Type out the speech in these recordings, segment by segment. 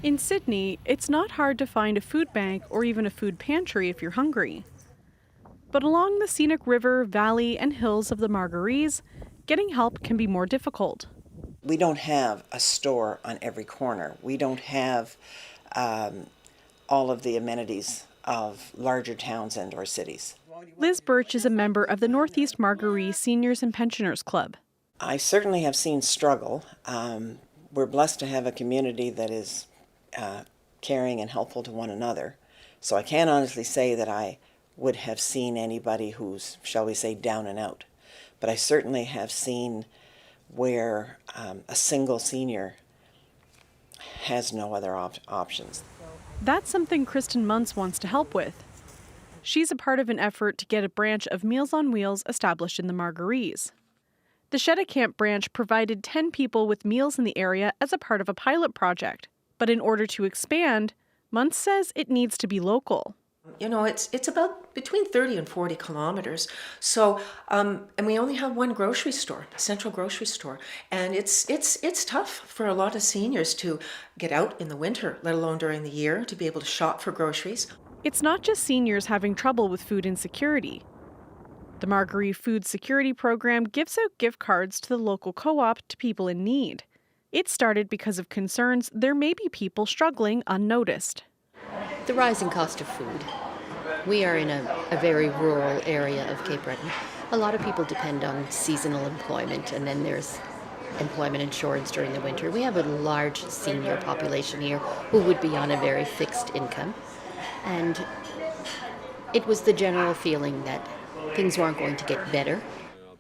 In Sydney, it's not hard to find a food bank or even a food pantry if you're hungry. But along the scenic river, valley, and hills of the Margaries, getting help can be more difficult. We don't have a store on every corner. We don't have all of the amenities of larger towns and or cities. Liz Birch is a member of the Northeast Margaree Seniors and Pensioners Club. I certainly have seen struggle. We're blessed to have a community that is caring and helpful to one another. So I can't honestly say that I would have seen anybody who's, shall we say, down and out. But I certainly have seen where a single senior has no other options. That's something Kristen Muntz wants to help with. She's a part of an effort to get a branch of Meals on Wheels established in the Margarees. The Cheticamp branch provided 10 people with meals in the area as a part of a pilot project. But in order to expand, Muntz says it needs to be local. You know, it's about between 30 and 40 kilometers. So, and we only have one grocery store, a central grocery store. And it's tough for a lot of seniors to get out in the winter, let alone during the year, to be able to shop for groceries. It's not just seniors having trouble with food insecurity. The Margaree Food Security Program gives out gift cards to the local co-op to people in need. It started because of concerns there may be people struggling unnoticed. The rising cost of food. We are in a very rural area of Cape Breton. A lot of people depend on seasonal employment, and then there's employment insurance during the winter. We have a large senior population here who would be on a very fixed income. And it was the general feeling that things weren't going to get better.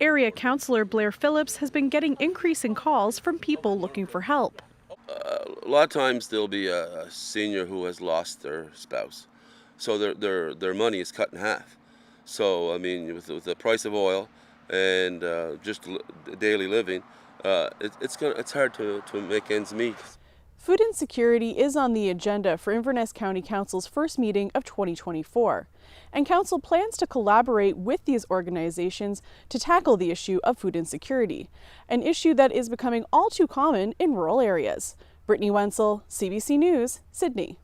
Area Councillor Blair Phillips has been getting increasing calls from people looking for help. A lot of times there'll be a senior who has lost their spouse, so their money is cut in half. So I mean, with the price of oil and just daily living, it's hard to make ends meet. Food insecurity is on the agenda for Inverness County Council's first meeting of 2024, and Council plans to collaborate with these organizations to tackle the issue of food insecurity, an issue that is becoming all too common in rural areas. Brittany Wentzell, CBC News, Sydney.